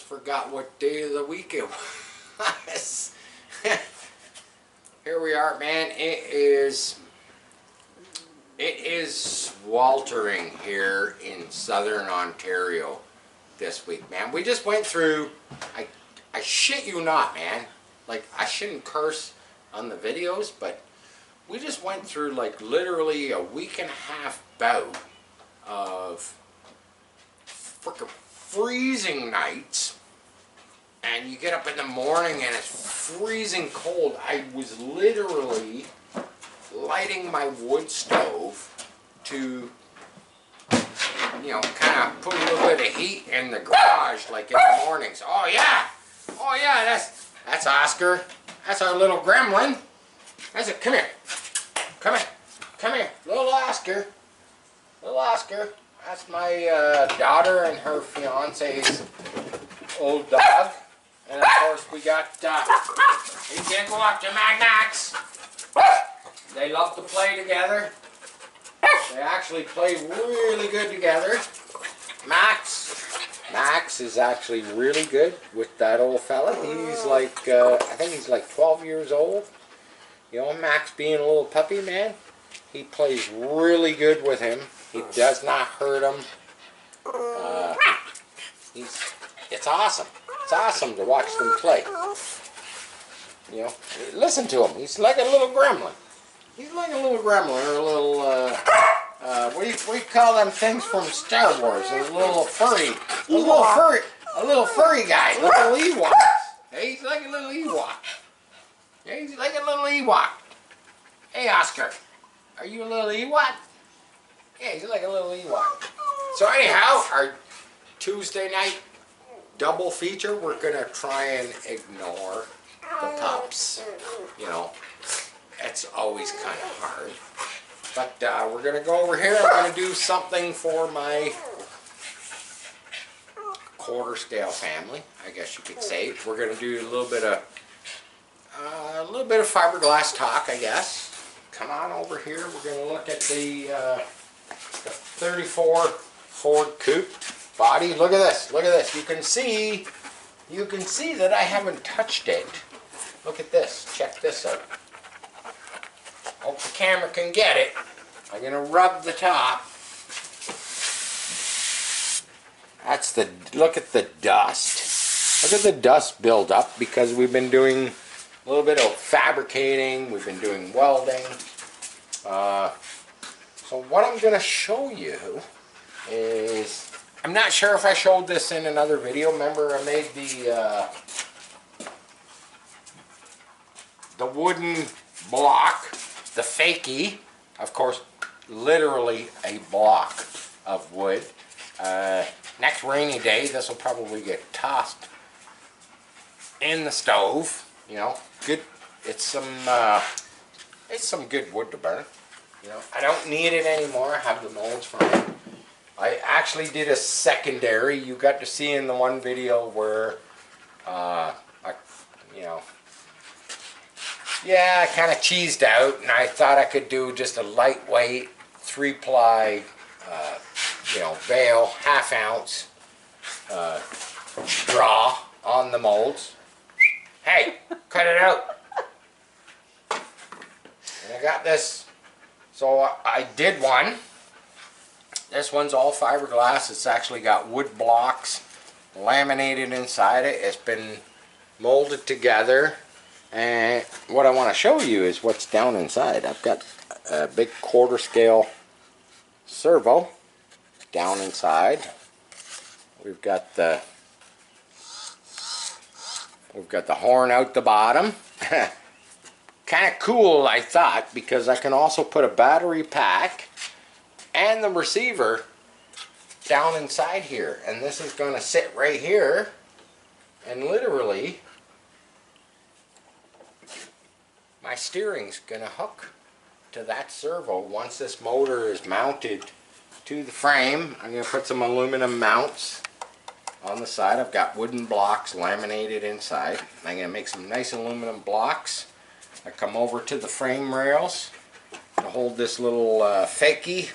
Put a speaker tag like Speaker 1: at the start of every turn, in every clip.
Speaker 1: forgot what day of the week it was. Here we are, man. It is sweltering here in southern Ontario this week, man. We just went through, I shit you not, man. Like, I shouldn't curse on the videos, but we just went through like literally a week and a half bout of frickin' freezing nights, and you get up in the morning and it's freezing cold. I was literally lighting my wood stove to, you know, kind of put a little bit of heat in the garage, like in the mornings. Oh yeah, that's Oscar. That's our little gremlin. Come here, come here, little Oscar. That's my daughter and her fiance's old dog. And of course we got, he can't go up to Max. They love to play together. They actually play really good together. Max is actually really good with that old fella. He's like, I think he's like 12 years old. You know, Max being a little puppy, man, he plays really good with him. He does not hurt him. It's awesome. It's awesome to watch them play. You know, listen to him. He's like a little gremlin. He's like a little gremlin, or a little, what do you call them things from Star Wars? A little furry guy, little Ewok. Hey, he's like a little Ewok. Yeah, he's like a little Ewok. Hey, Oscar, are you a little Ewok? Yeah, he's like a little Ewok. So anyhow, our Tuesday night double feature, we're gonna try and ignore the pups. You know, it's always kind of hard. But we're gonna go over here. I'm gonna do something for my quarter scale family, I guess you could say. We're gonna do a little bit of fiberglass talk, I guess. Come on over here. We're gonna look at the 34 Ford Coupe body. Look at this. Look at this. You can see that I haven't touched it. Look at this. Check this out. Hope the camera can get it. I'm gonna rub the top. That's the, look at the dust. Look at the dust build up, because we've been doing a little bit of fabricating, we've been doing welding. So what I'm gonna show you is, I'm not sure if I showed this in another video. Remember, I made the wooden block, the fakie, of course, literally a block of wood. Next rainy day, this will probably get tossed in the stove. You know, good. It's some good wood to burn. You know, I don't need it anymore. I have the molds from it. I actually did a secondary. You got to see in the one video where, I kind of cheesed out, and I thought I could do just a lightweight 3-ply, bale, 1/2 ounce draw on the molds. Hey, cut it out. And I got this. So I did one. This one's all fiberglass. It's actually got wood blocks laminated inside it. It's been molded together. And what I want to show you is what's down inside. I've got a big quarter scale servo down inside. We've got the horn out the bottom. Kind of cool, I thought, because I can also put a battery pack and the receiver down inside here. And this is going to sit right here, and literally my steering's going to hook to that servo. Once this motor is mounted to the frame, I'm going to put some aluminum mounts on the side. I've got wooden blocks laminated inside. I'm going to make some nice aluminum blocks. I come over to the frame rails to hold this little fakie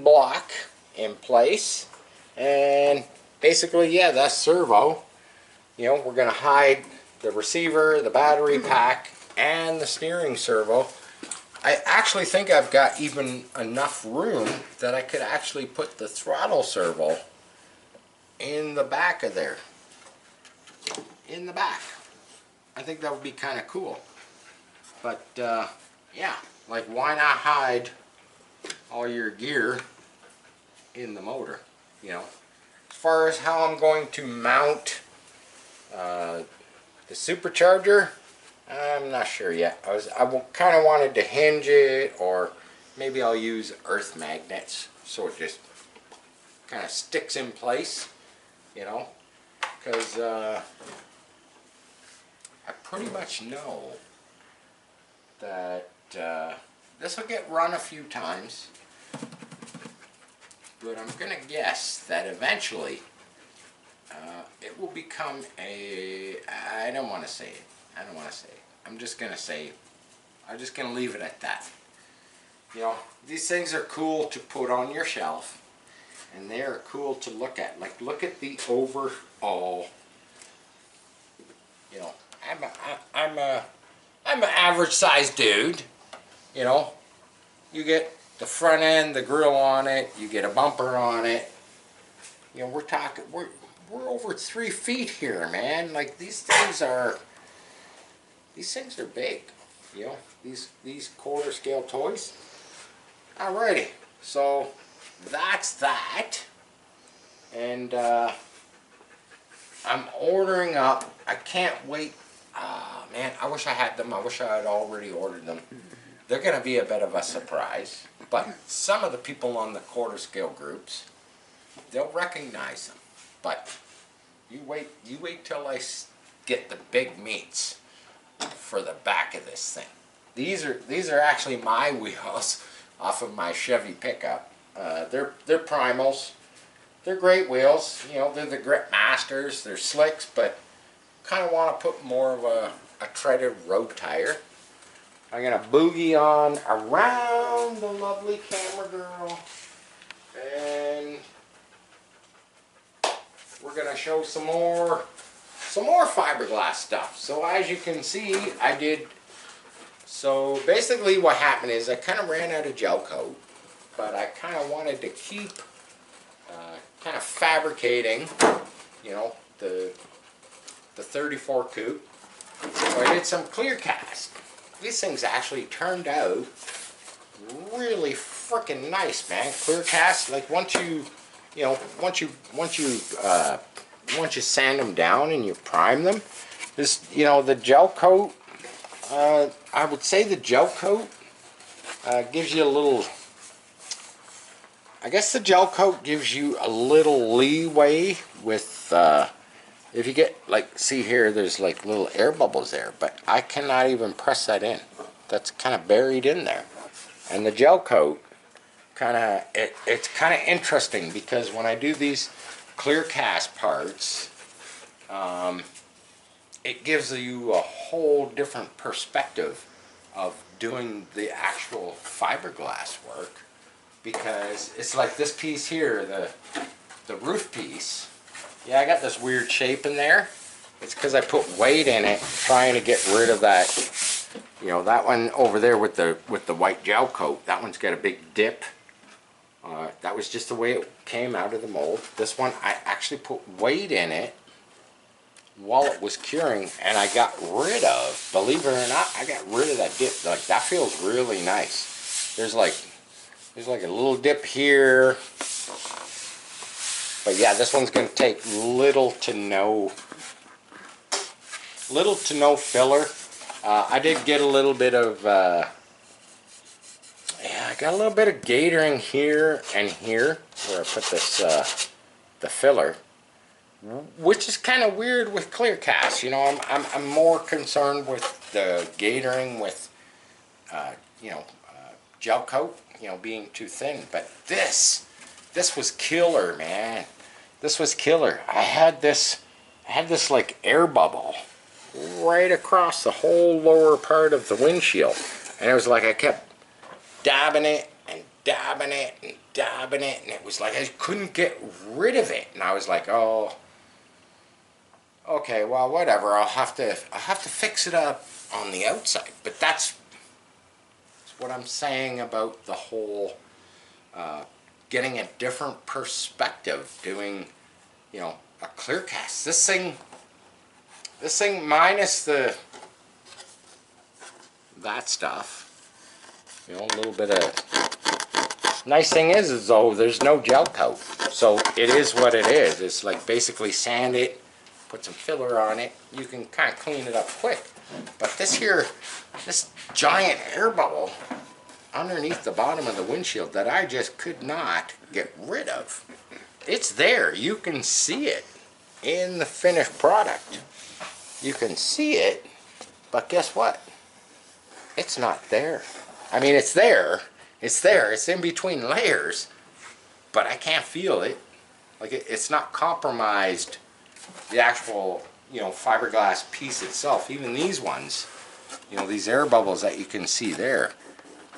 Speaker 1: block in place, and basically, yeah, that's servo. You know, we're going to hide the receiver, the battery pack, and the steering servo. I actually think I've got even enough room that I could actually put the throttle servo in the back of there. In the back. I think that would be kind of cool. But, yeah, like why not hide all your gear in the motor, you know? As far as how I'm going to mount the supercharger, I'm not sure yet. I kind of wanted to hinge it, or maybe I'll use earth magnets so it just kind of sticks in place, you know, because I pretty much know that this will get run a few times, but I'm going to guess that eventually it will become a, I don't want to say it. I don't want to say it. I'm just going to say, I'm just going to leave it at that. You know, these things are cool to put on your shelf, and they are cool to look at. Like, look at the overall, you know, I'm an average sized dude, you know. You get the front end, the grill on it, you get a bumper on it. You know, we're talking, we're over 3 feet here, man. Like, these things are big, you know, these quarter scale toys. Alrighty, so that's that. And I'm ordering up. I can't wait. Man, I wish I had them. I wish I had already ordered them. They're going to be a bit of a surprise, but some of the people on the quarter scale groups, they'll recognize them. But you wait till I get the big meats for the back of this thing. These are actually my wheels off of my Chevy pickup. They're primals. They're great wheels. You know, they're the Grip Masters. They're slicks, but kind of want to put more of a treaded road tire. I'm gonna boogie on around the lovely camera girl, and we're gonna show some more fiberglass stuff. So as you can see, I did. So basically, what happened is I kind of ran out of gel coat, but I kind of wanted to keep kind of fabricating, you know, the 34 coupe. So I did some clear cast. These things actually turned out really freaking nice, man. Clear cast, like once you sand them down and you prime them, this, you know, the gel coat, I would say the gel coat gives you a little, I guess the gel coat gives you a little leeway with, if you get, like, see here, there's like little air bubbles there, but I cannot even press that in. That's kind of buried in there. And the gel coat, it's kind of interesting, because when I do these clear cast parts, it gives you a whole different perspective of doing the actual fiberglass work, because it's like this piece here, the roof piece. Yeah, I got this weird shape in there. It's because I put weight in it, trying to get rid of that. You know, that one over there with the white gel coat, that one's got a big dip. That was just the way it came out of the mold. This one, I actually put weight in it while it was curing, and I got rid of, believe it or not, I got rid of that dip. Like, that feels really nice. There's like a little dip here. But yeah, this one's going to take little to no filler. I did get a little bit of, yeah, I got a little bit of gatoring here and here where I put this, the filler, which is kind of weird with clear cast. You know, I'm more concerned with the gatoring with, you know, gel coat, you know, being too thin. But this was killer, man. This was killer. I had this like air bubble right across the whole lower part of the windshield, and it was like I kept dabbing it and dabbing it and dabbing it, and it was like I couldn't get rid of it. And I was like, oh, okay, well, whatever. I'll have to fix it up on the outside. But that's what I'm saying about the whole getting a different perspective, doing, you know, a clear cast. This thing minus that stuff, you know, a little bit of. Nice thing is though, there's no gel coat, so it is what it is. It's like basically sand it, put some filler on it. You can kind of clean it up quick. But this giant air bubble underneath the bottom of the windshield that I just could not get rid of. It's there. You can see it in the finished product. You can see it, but guess what? It's not there. I mean, it's there. It's there. It's in between layers, but I can't feel it. Like it's not compromised the actual, you know, fiberglass piece itself. Even these ones, you know, these air bubbles that you can see there,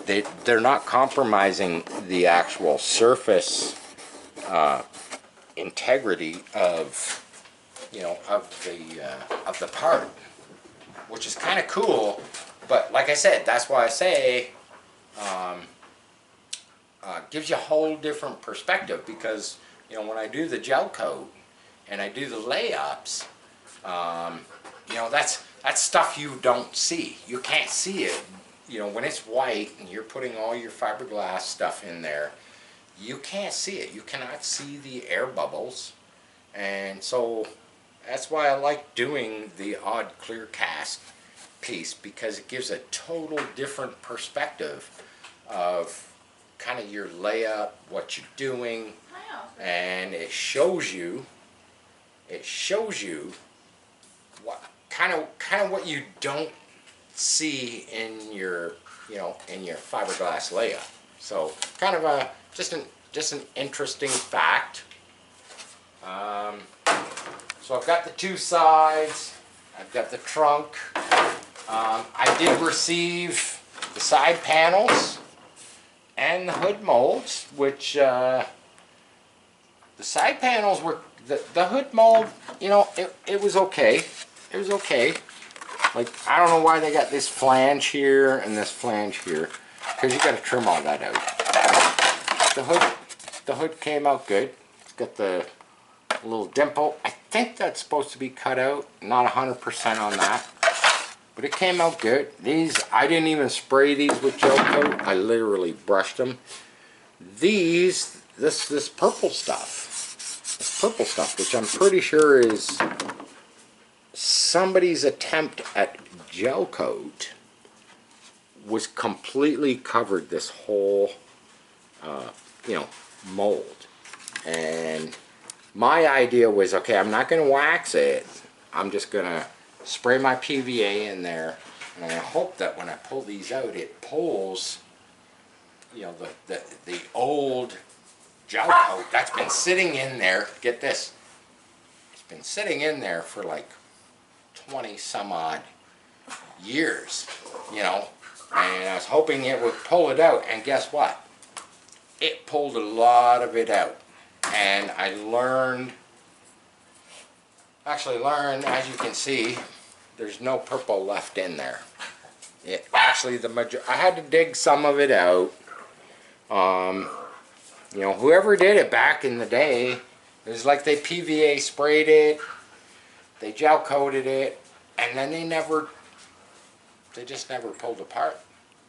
Speaker 1: they're not compromising the actual surface integrity of, you know, of the part, which is kind of cool. But like I said, that's why I say gives you a whole different perspective, because, you know, when I do the gel coat and I do the layups, you know, that's stuff you don't see. You can't see it. You know, when it's white and you're putting all your fiberglass stuff in there, you can't see it. You cannot see the air bubbles. And so that's why I like doing the odd clear cast piece, because it gives a total different perspective of kind of your layup, what you're doing, and it shows you what kind of what you don't see in your, you know, in your fiberglass layup. So kind of a just an interesting fact. So I've got the two sides, I've got the trunk. I did receive the side panels and the hood molds, which the side panels were, the hood mold, you know, it was okay. It was okay. Like, I don't know why they got this flange here and this flange here, because you got to trim all that out. The hood came out good. It's got the little dimple. I think that's supposed to be cut out. Not 100% on that, but it came out good. These, I didn't even spray these with gel coat. I literally brushed them. These, this purple stuff, which I'm pretty sure is somebody's attempt at gel coat, was completely covered this whole you know, mold. And my idea was, okay, I'm not going to wax it. I'm just going to spray my PVA in there, and I hope that when I pull these out, it pulls, you know, the old gel coat that's been sitting in there. Get this, it's been sitting in there for like 20 some odd years, you know, and I was hoping it would pull it out, and guess what? It pulled a lot of it out. And I actually learned, as you can see, there's no purple left in there. It actually, I had to dig some of it out. You know, whoever did it back in the day, it was like they PVA sprayed it, they gel coated it, and then they just never pulled apart,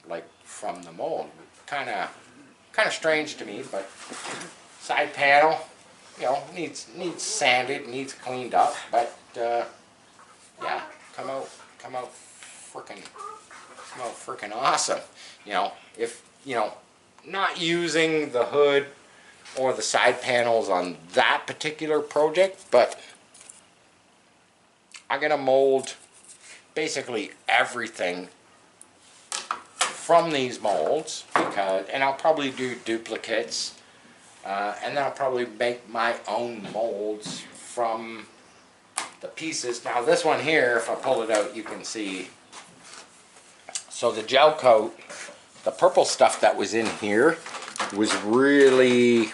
Speaker 1: like from the mold. Kind of strange to me, but side panel, you know, needs sanded, needs cleaned up, but yeah, come out freaking awesome. You know, if, you know, not using the hood or the side panels on that particular project, but I'm gonna mold basically everything from these molds, because, and I'll probably do duplicates, and then I'll probably make my own molds from the pieces. Now this one here, if I pull it out, you can see, so the gel coat, the purple stuff that was in here, was really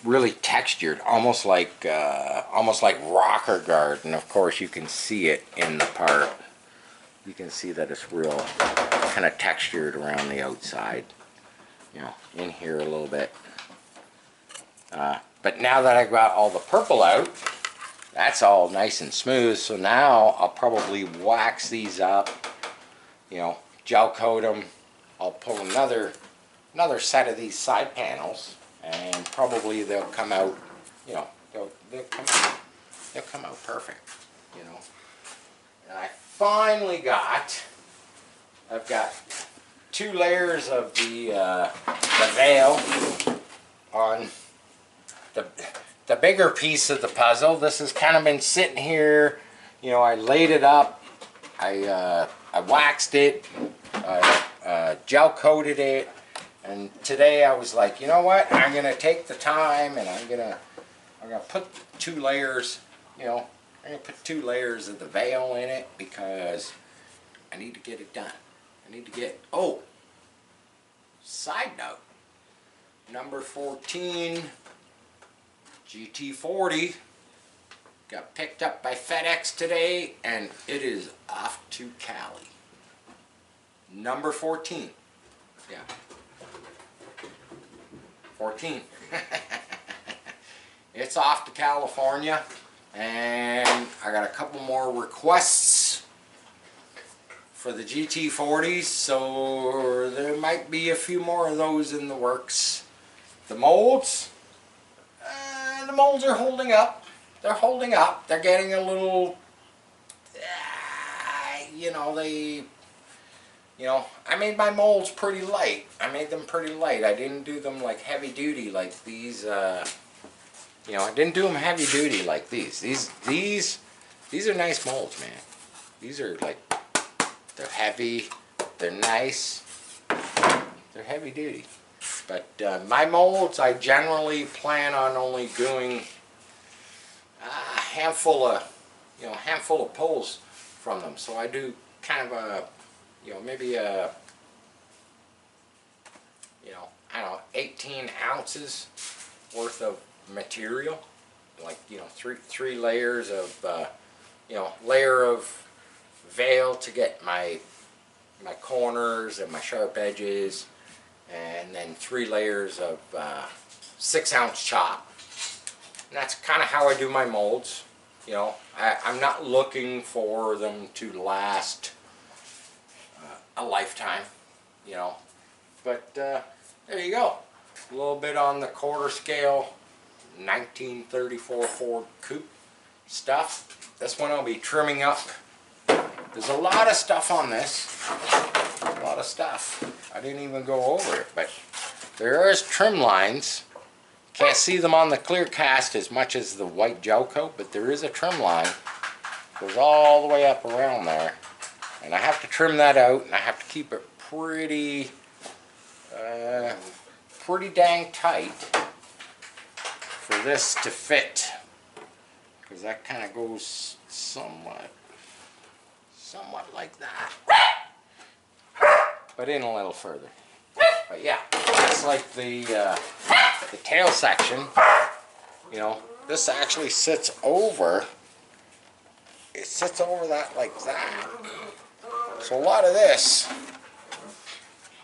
Speaker 1: really textured, almost like rocker guard. And of course you can see it in the part. You can see that it's real kind of textured around the outside, you know, in here a little bit. But now that I got all the purple out, that's all nice and smooth. So now I'll probably wax these up, you know, gel coat them. I'll pull another set of these side panels, and probably they'll come out, you know, they'll come out perfect, you know. And I finally I've got 2 layers of the veil on the bigger piece of the puzzle. This has kind of been sitting here, you know. I laid it up, I waxed it, gel coated it, and today I was like, you know what, I'm gonna take the time and I'm gonna put 2 layers, you know, I'm gonna put 2 layers of the veil in it because I need to get it done. I need to get, oh, side note, number 14 GT40 got picked up by FedEx today, and it is off to Cali. Number 14. Yeah. 14. It's off to California, and I got a couple more requests for the GT40s, so there might be a few more of those in the works. The molds are holding up. They're holding up. They're getting a little, you know, I made my molds pretty light. I made them pretty light. I didn't do them like heavy duty like these, you know, I didn't do them heavy duty like these. These are nice molds, man. These are like, they're heavy, they're nice, they're heavy duty. But my molds, I generally plan on only doing a handful of pulls from them. So I do kind of a, you know, maybe a, you know, I don't know, 18 ounces worth of material, like, you know, three layers of, you know, layer of veil to get my corners and my sharp edges, and then 3 layers of 6-ounce chop. And that's kind of how I do my molds. You know, I'm not looking for them to last a lifetime, you know. But there you go. A little bit on the quarter scale 1934 Ford Coupe stuff. This one I'll be trimming up. There's a lot of stuff on this. A lot of stuff. I didn't even go over it, but there is trim lines. Can't see them on the clear cast as much as the white gel coat, but there is a trim line. Goes all the way up around there. And I have to trim that out, and I have to keep it pretty dang tight for this to fit. Because that kind of goes somewhat like that. But in a little further. But yeah, that's like the tail section. You know, this actually sits over. It sits over that like that. So a lot of this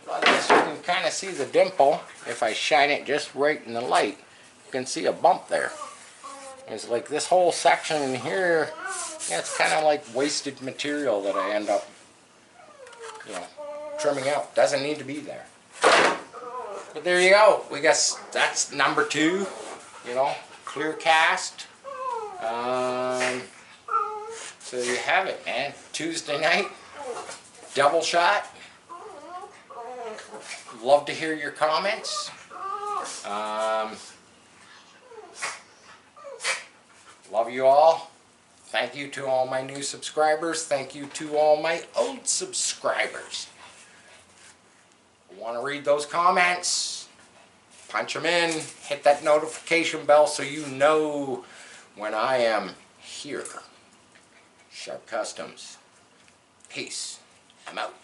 Speaker 1: you can kind of see the dimple. If I shine it just right in the light, you can see a bump there. It's like this whole section in here, yeah, it's kind of like wasted material that I end up, you know, trimming out. Doesn't need to be there. But there you go. We got, that's number 2, you know, clear cast. So you have it, man. Tuesday night, double shot. Love to hear your comments. Love you all. Thank you to all my new subscribers. Thank you to all my old subscribers. Want to read those comments? Punch them in. Hit that notification bell so you know when I am here. Sharp Customs. Peace. I'm out.